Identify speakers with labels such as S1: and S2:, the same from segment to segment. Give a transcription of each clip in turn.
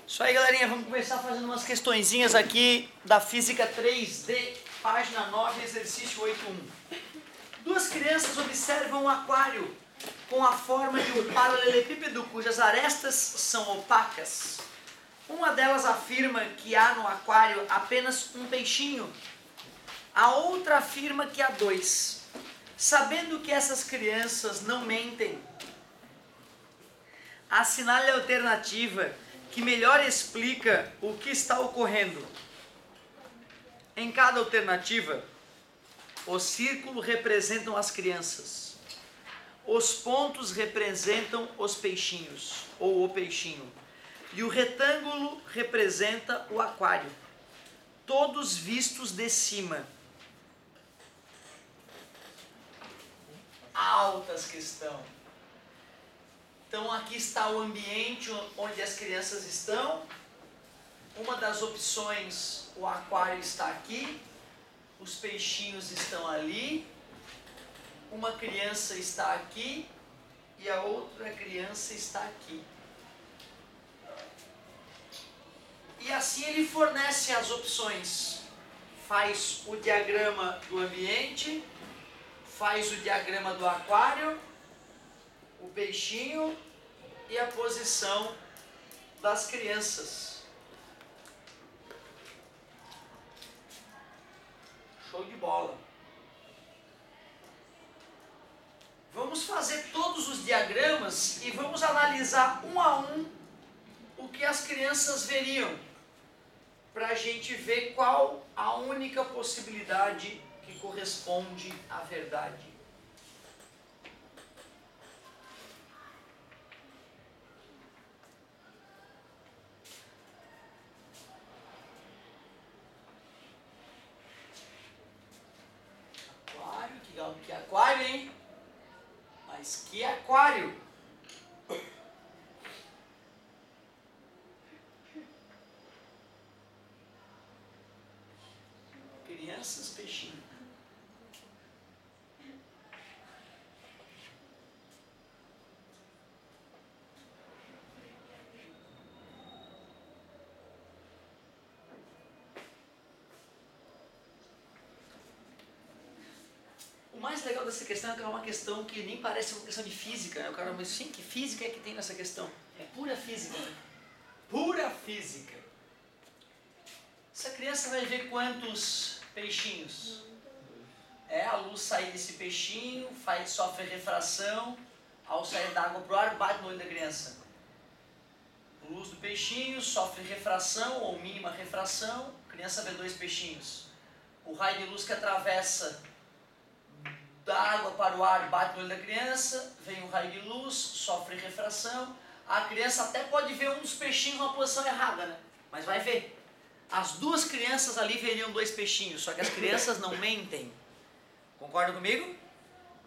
S1: Isso aí, galerinha, vamos começar fazendo umas questõezinhas aqui da Física 3D, página 9, exercício 8.1. Duas crianças observam um aquário com a forma de um paralelepípedo cujas arestas são opacas. Uma delas afirma que há no aquário apenas um peixinho. A outra afirma que há dois. Sabendo que essas crianças não mentem, assinale a alternativa que melhor explica o que está ocorrendo. Em cada alternativa, o círculo representam as crianças, os pontos representam os peixinhos, ou o peixinho, e o retângulo representa o aquário, todos vistos de cima. Altas questão. Então aqui está o ambiente onde as crianças estão. Uma das opções, o aquário está aqui, os peixinhos estão ali, uma criança está aqui e a outra criança está aqui. E assim ele fornece as opções. Faz o diagrama do ambiente, faz o diagrama do aquário, o peixinho e a posição das crianças. Show de bola. Vamos fazer todos os diagramas e vamos analisar um a um o que as crianças veriam, para a gente ver qual a única possibilidade que corresponde à verdade. Que aquário, hein? Mas que aquário! Crianças, peixinho. O mais legal dessa questão é que é uma questão que nem parece uma questão de física, né? O cara, mas sim, que física é que tem nessa questão? É pura física, né? Pura física. Essa criança vai ver quantos peixinhos? A luz sai desse peixinho, sofre refração, ao sair da água para o ar, bate no olho da criança. A luz do peixinho sofre refração ou mínima refração, a criança vê dois peixinhos. O raio de luz que atravessa da água para o ar bate no olho da criança, vem um raio de luz, sofre refração, a criança até pode ver um dos peixinhos numa posição errada, né? Mas vai ver. As duas crianças ali veriam dois peixinhos, só que as crianças não mentem. Concorda comigo?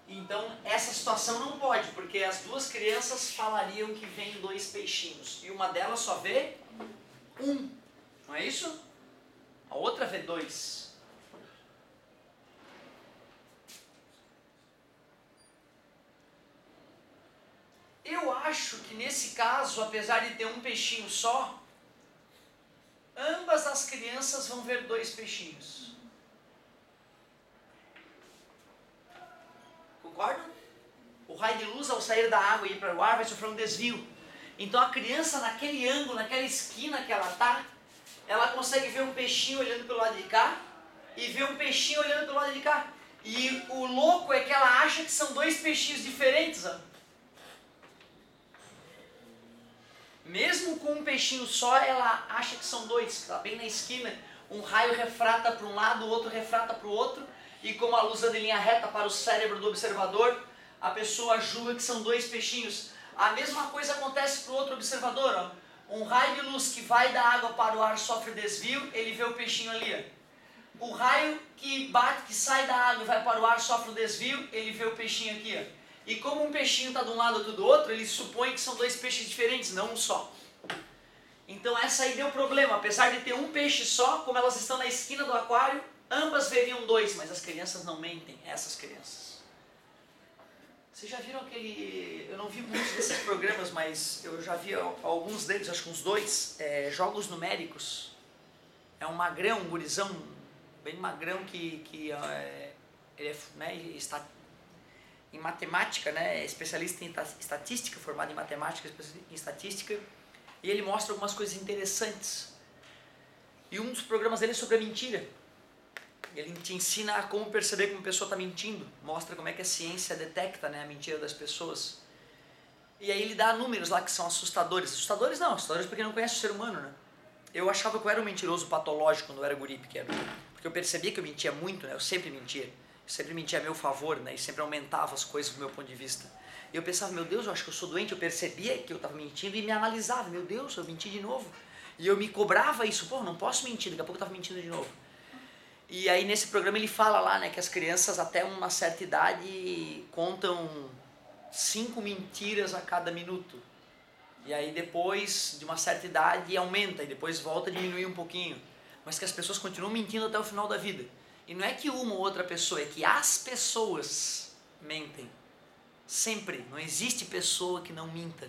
S1: Então essa situação não pode, porque as duas crianças falariam que vem dois peixinhos, e uma delas só vê um, não é isso? A outra vê dois. Eu acho que nesse caso, apesar de ter um peixinho só, ambas as crianças vão ver dois peixinhos. Concordam? O raio de luz ao sair da água e ir para o ar vai sofrer um desvio. Então a criança naquele ângulo, naquela esquina que ela está, ela consegue ver um peixinho olhando pelo lado de cá e ver um peixinho olhando pelo lado de cá. E o louco é que ela acha que são dois peixinhos diferentes, ó. Mesmo com um peixinho só, ela acha que são dois, está bem na esquina. Um raio refrata para um lado, o outro refrata para o outro. E como a luz anda em linha reta para o cérebro do observador, a pessoa julga que são dois peixinhos. A mesma coisa acontece para o outro observador. Ó. Um raio de luz que vai da água para o ar sofre desvio, ele vê o peixinho ali. Ó. O raio que bate, que sai da água e vai para o ar sofre o desvio, ele vê o peixinho aqui. Ó. E como um peixinho está de um lado e outro do outro, ele supõe que são dois peixes diferentes, não um só. Então essa aí deu problema. Apesar de ter um peixe só, como elas estão na esquina do aquário, ambas veriam dois, mas as crianças não mentem, essas crianças. Vocês já viram aquele... Eu não vi muitos desses programas, mas eu já vi alguns deles, acho que uns 2, jogos numéricos. É um magrão, um gurizão, bem magrão que ele é, né, está em matemática, né, especialista em estatística, formado em matemática, especialista em estatística, e ele mostra algumas coisas interessantes. E um dos programas dele é sobre a mentira. Ele te ensina a como perceber como a pessoa está mentindo, mostra como é que a ciência detecta, né, a mentira das pessoas. E aí ele dá números lá que são assustadores. Assustadores não, assustadores porque não conhece o ser humano, né? Eu achava que eu era um mentiroso patológico quando eu era guri pequeno, porque eu percebia que eu mentia muito, né? Eu sempre mentia a meu favor, né? E sempre aumentava as coisas do meu ponto de vista. E eu pensava, meu Deus, eu acho que eu sou doente. Eu percebia que eu estava mentindo e me analisava, meu Deus, eu menti de novo. E eu me cobrava isso, pô, não posso mentir, daqui a pouco eu estava mentindo de novo. E aí nesse programa ele fala lá, né, que as crianças até uma certa idade contam 5 mentiras a cada minuto. E aí depois de uma certa idade aumenta e depois volta a diminuir um pouquinho. Mas que as pessoas continuam mentindo até o final da vida. E não é que uma ou outra pessoa, é que as pessoas mentem. Sempre. Não existe pessoa que não minta.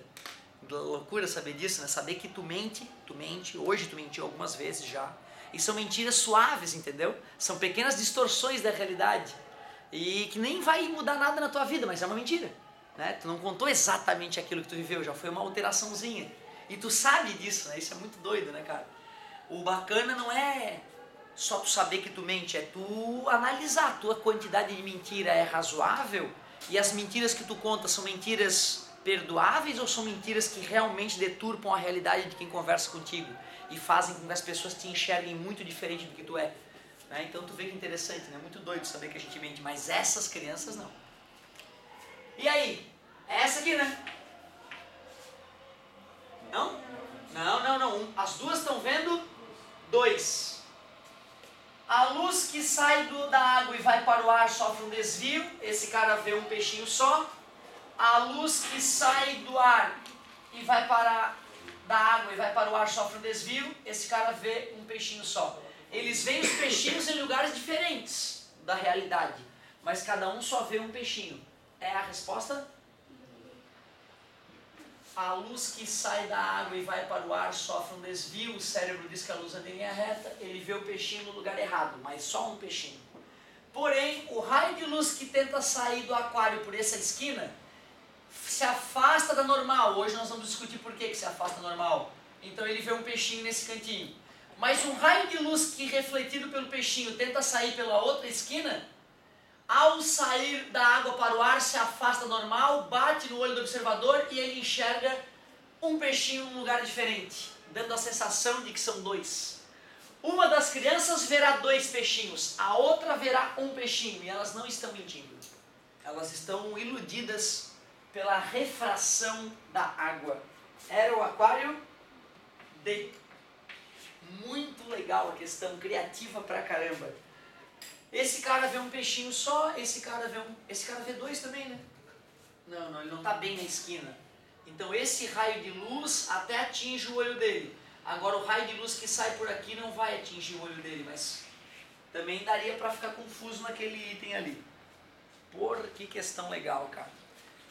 S1: Loucura saber disso, né? Saber que tu mente, hoje tu mentiu algumas vezes já. E são mentiras suaves, entendeu? São pequenas distorções da realidade. E que nem vai mudar nada na tua vida, mas é uma mentira. Né? Tu não contou exatamente aquilo que tu viveu, já foi uma alteraçãozinha. E tu sabe disso, né? Isso é muito doido, né, cara? O bacana não é só tu saber que tu mente, é tu analisar a tua quantidade de mentira é razoável e as mentiras que tu conta são mentiras perdoáveis ou são mentiras que realmente deturpam a realidade de quem conversa contigo e fazem com que as pessoas te enxerguem muito diferente do que tu é. Né? Então tu vê que interessante, né? Muito doido saber que a gente mente, mas essas crianças não. E aí? É essa aqui, né? Não? Não. As duas estão vendo 2. A luz que sai da água e vai para o ar sofre um desvio. Esse cara vê um peixinho só. A luz que sai do ar e vai para da água e vai para o ar sofre um desvio. Esse cara vê um peixinho só. Eles veem os peixinhos em lugares diferentes da realidade, mas cada um só vê um peixinho. É a resposta? A luz que sai da água e vai para o ar sofre um desvio. O cérebro diz que a luz anda em linha reta. Ele vê o peixinho no lugar errado, mas só um peixinho. Porém, o raio de luz que tenta sair do aquário por essa esquina se afasta da normal. Hoje nós vamos discutir por que se afasta da normal. Então ele vê um peixinho nesse cantinho. Mas um raio de luz que refletido pelo peixinho tenta sair pela outra esquina, ao sair da água para o ar se afasta da normal, bate no olho do observador e ele enxerga um peixinho num lugar diferente, dando a sensação de que são 2. Uma das crianças verá 2 peixinhos, a outra verá um peixinho, e elas não estão mentindo. Elas estão iludidas pela refração da água. Era o aquário D. Muito legal a questão, criativa pra caramba. Esse cara vê um peixinho só, esse cara vê 2 também, né? Não, ele não está bem na esquina. Então esse raio de luz até atinge o olho dele. Agora o raio de luz que sai por aqui não vai atingir o olho dele, mas também daria para ficar confuso naquele item ali. Porra, que questão legal, cara.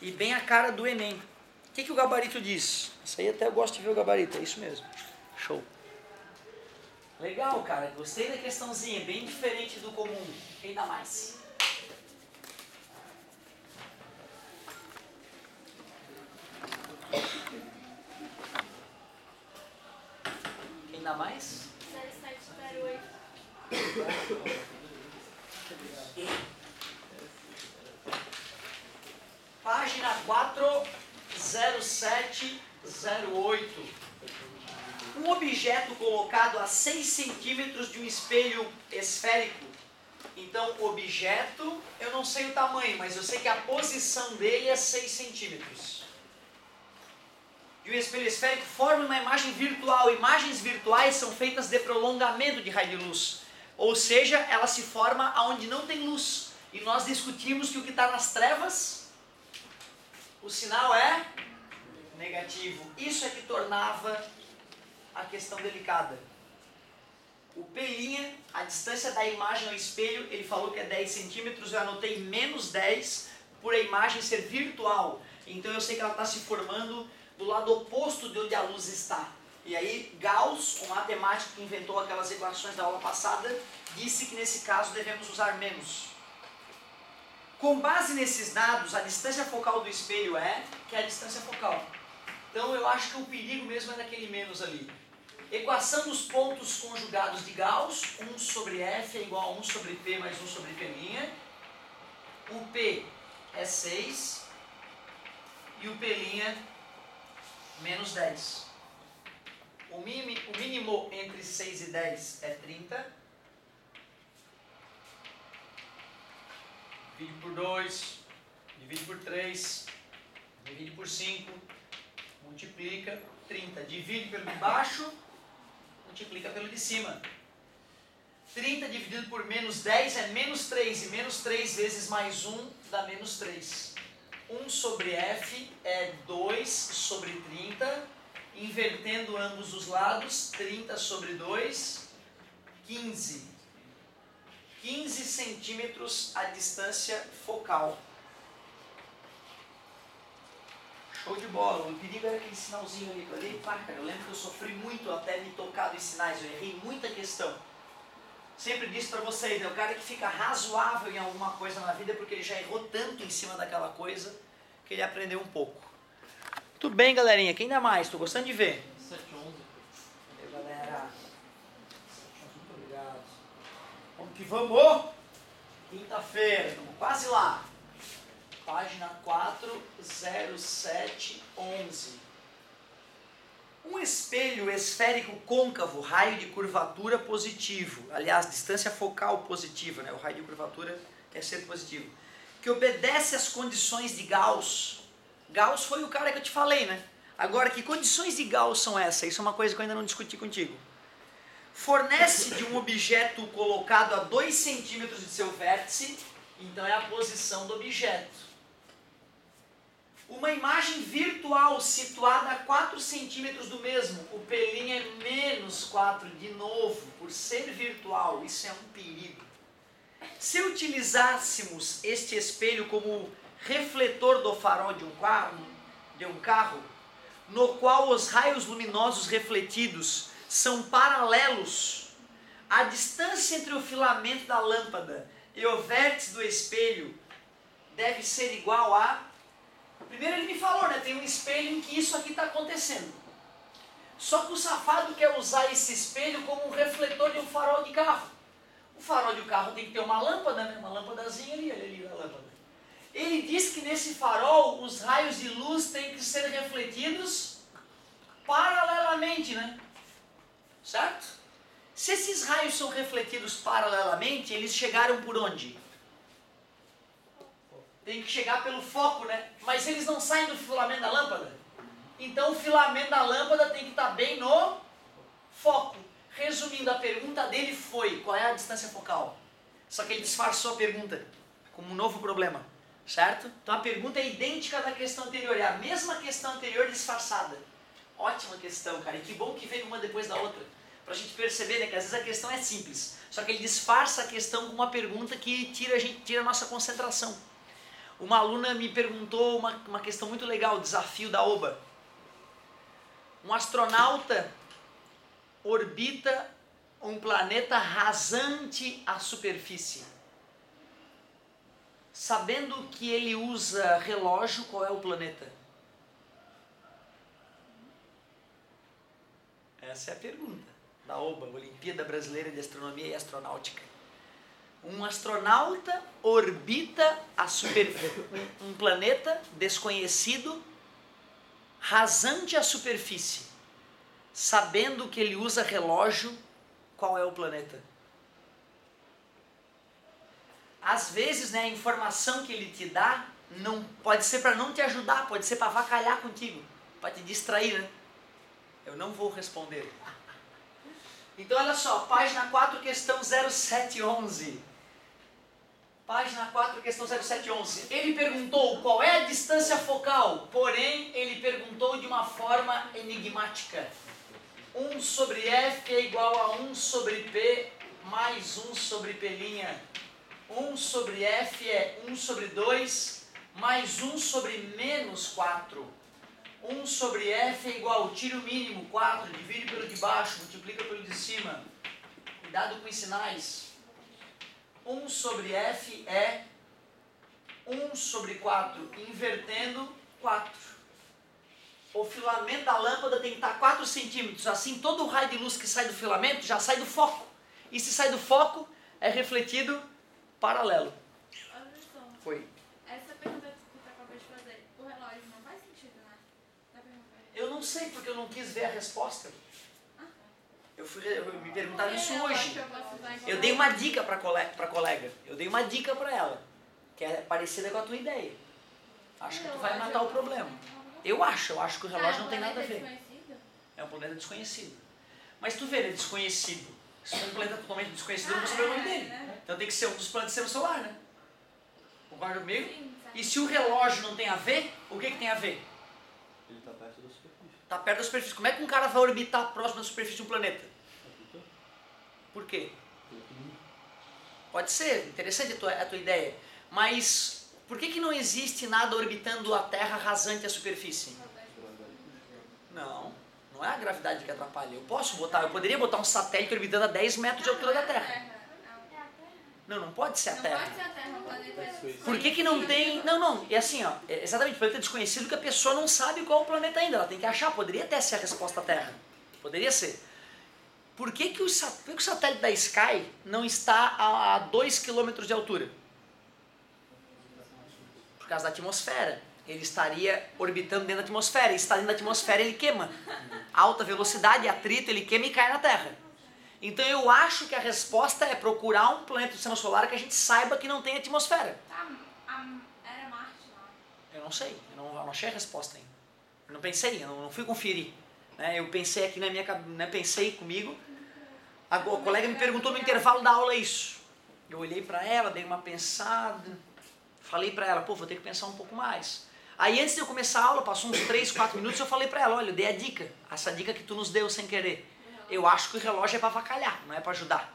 S1: E bem a cara do Enem. O que o gabarito diz? Isso aí até eu gosto de ver o gabarito, é isso mesmo. Show. Legal, cara. Gostei da questãozinha, bem diferente do comum. Quem dá mais? Quem dá mais?
S2: 0708.
S1: Página 40708. Um objeto colocado a 6 centímetros de um espelho esférico. Então, objeto, eu não sei o tamanho, mas eu sei que a posição dele é 6 centímetros. De um espelho esférico forma uma imagem virtual. Imagens virtuais são feitas de prolongamento de raio de luz. Ou seja, ela se forma onde não tem luz. E nós discutimos que o que está nas trevas, o sinal é negativo. Isso é que tornava a questão delicada. O Pelinha, a distância da imagem ao espelho, ele falou que é 10 centímetros, eu anotei menos 10, por a imagem ser virtual. Então eu sei que ela está se formando do lado oposto de onde a luz está. E aí Gauss, o matemático que inventou aquelas equações da aula passada, disse que nesse caso devemos usar menos. Com base nesses dados, a distância focal do espelho que é a distância focal. Então eu acho que o perigo mesmo é naquele menos ali. Equação dos pontos conjugados de Gauss, 1 sobre F é igual a 1 sobre P mais 1 sobre P'. O P é 6 e o P' menos 10. O mínimo entre 6 e 10 é 30. Divide por 2, divide por 3, divide por 5, multiplica 30. Divide pelo de baixo, multiplica pelo de cima. 30 dividido por menos 10 é menos 3, e menos 3 vezes mais 1 dá menos 3. 1 sobre F é 2 sobre 30, invertendo ambos os lados, 30 sobre 2, 15. 15 centímetros a distância focal. Show de bola. O perigo era aquele sinalzinho ali. Eu lembro que eu sofri muito até me tocar dos sinais. Eu errei muita questão. Sempre disse para vocês, né? O cara que fica razoável em alguma coisa na vida é porque ele já errou tanto em cima daquela coisa que ele aprendeu um pouco. Tudo bem, galerinha? Quem dá mais? Tô gostando de ver.
S2: 711.
S1: Valeu, galera. 711, muito obrigado. Vamos que vamos! Quinta-feira, estamos quase lá. Página 40711. Um espelho esférico côncavo, raio de curvatura positivo, aliás, distância focal positiva, né? O raio de curvatura é ser positivo, que obedece às condições de Gauss. Gauss foi o cara que eu te falei, né? Agora, que condições de Gauss são essas? Isso é uma coisa que eu ainda não discuti contigo. Fornece de um objeto colocado a 2 centímetros de seu vértice, então é a posição do objeto. Uma imagem virtual situada a 4 centímetros do mesmo, o P' é menos 4 de novo, por ser virtual, isso é um perigo. Se utilizássemos este espelho como refletor do farol de um carro, no qual os raios luminosos refletidos são paralelos, a distância entre o filamento da lâmpada e o vértice do espelho deve ser igual a... Primeiro ele me falou, né? Tem um espelho em que isso aqui está acontecendo. Só que o safado quer usar esse espelho como um refletor de um farol de carro. O farol de um carro tem que ter uma lâmpada, né? Uma lâmpadazinha ali, olha ali a lâmpada. Ele diz que nesse farol os raios de luz têm que ser refletidos paralelamente, né? Certo? Se esses raios são refletidos paralelamente, eles chegaram por onde? Tem que chegar pelo foco, né? Mas eles não saem do filamento da lâmpada. Então o filamento da lâmpada tem que estar bem no foco. Resumindo, a pergunta dele foi, qual é a distância focal? Só que ele disfarçou a pergunta como um novo problema, certo? Então a pergunta é idêntica da questão anterior, é a mesma questão anterior disfarçada. Ótima questão, cara, e que bom que veio uma depois da outra. Pra gente perceber, né, que às vezes a questão é simples, só que ele disfarça a questão com uma pergunta que tira a nossa concentração. Uma aluna me perguntou uma questão muito legal, o desafio da OBA. Um astronauta orbita um planeta rasante à superfície. Sabendo que ele usa relógio, qual é o planeta? Essa é a pergunta da OBA, Olimpíada Brasileira de Astronomia e Astronáutica. Um astronauta orbita um planeta desconhecido, rasante à superfície. Sabendo que ele usa relógio, qual é o planeta? Às vezes, né, a informação que ele te dá não pode ser para não te ajudar, pode ser para avacalhar contigo, para te distrair, né? Eu não vou responder. Então, olha só, página 4, questão 0711. Página 4, questão 0711. Ele perguntou qual é a distância focal, porém, ele perguntou de uma forma enigmática. 1 sobre F é igual a 1 sobre P mais 1 sobre P'. 1 sobre F é 1 sobre 2 mais 1 sobre menos 4. 1 sobre F é igual, tira o mínimo, 4, divide pelo de baixo, multiplica pelo de cima. Cuidado com os sinais. 1 sobre F é 1 sobre 4, invertendo 4. O filamento da lâmpada tem que estar 4 centímetros, assim todo o raio de luz que sai do filamento já sai do foco. E se sai do foco, é refletido paralelo.
S2: Anderson,
S1: Foi.
S2: essa pergunta que tu acabou de fazer, o relógio não faz sentido, né? Dá pra perguntar.
S1: Eu não sei porque eu não quis ver a resposta. Me perguntaram
S2: Porque
S1: isso
S2: relógio
S1: hoje.
S2: eu posso usar em
S1: Eu
S2: qualquer
S1: dei uma
S2: lugar.
S1: dica para colega. Eu dei uma dica para ela, que é parecida com a tua ideia. Acho que tu vai matar o problema. Eu acho que o relógio não tem nada a ver.
S2: Desconhecido?
S1: É um planeta desconhecido. Mas tu vê, ele é desconhecido. Se for um planeta totalmente desconhecido, eu não vou saber o nome dele. Então tem que ser um dos planetas do sistema solar, né? Concorda comigo?
S2: Sim, sabe?
S1: E se o relógio não tem a ver, o que tem a ver?
S3: Ele está perto da superfície.
S1: Está perto da superfície. Como é que um cara vai orbitar próximo da superfície de um planeta? Por quê? Pode ser, interessante a tua ideia. Mas por que não existe nada orbitando a Terra rasante a superfície? Não é a gravidade que atrapalha. Eu poderia botar um satélite orbitando a 10 metros de altura da Terra. Não pode ser a
S2: Não
S1: Terra.
S2: pode ser a Terra, um planeta
S1: Por que não tem... Não, é assim, ó, é exatamente, planeta desconhecido que a pessoa não sabe qual é o planeta ainda, ela tem que achar, poderia até ser a resposta à Terra, poderia ser. Por que o satélite da Sky não está a 2 km de altura? Por causa da atmosfera. Ele estaria orbitando dentro da atmosfera, e está dentro da atmosfera ele queima. Alta velocidade, atrito, ele queima e cai na Terra. Então eu acho que a resposta é procurar um planeta do sistema solar que a gente saiba que não tem atmosfera.
S2: Era Marte lá.
S1: Eu não sei, eu não achei a resposta ainda. Eu não pensei, eu não fui conferir. Né? Eu pensei aqui na minha cabeça, né? Pensei comigo. A colega me perguntou no intervalo da aula isso. Eu olhei para ela, dei uma pensada, falei para ela, vou ter que pensar um pouco mais. Aí antes de eu começar a aula, passou uns 3, 4 minutos, eu falei para ela, olha, eu dei a dica, essa dica que tu nos deu sem querer. Eu acho que o relógio é para avacalhar, não é para ajudar.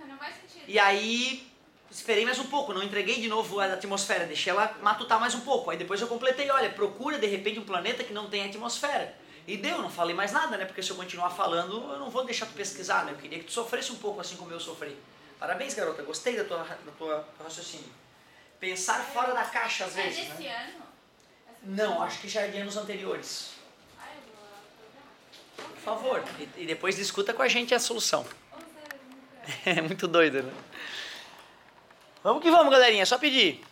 S2: Não faz sentido.
S1: E aí, esperei mais um pouco, não entreguei de novo a atmosfera, deixei ela matutar mais um pouco. Aí depois eu completei, olha, procura de repente um planeta que não tem atmosfera. E deu, não falei mais nada, né? Porque se eu continuar falando, eu não vou deixar tu pesquisar, né? Eu queria que tu sofresse um pouco assim como eu sofri. Parabéns, garota, gostei da tua raciocínio. Pensar fora da caixa às vezes,
S2: desse
S1: né?
S2: ano?
S1: Não, acho que já é de anos anteriores. Por favor, e depois discuta com a gente a solução. É muito doido, né? Vamos que vamos, galerinha, é só pedir.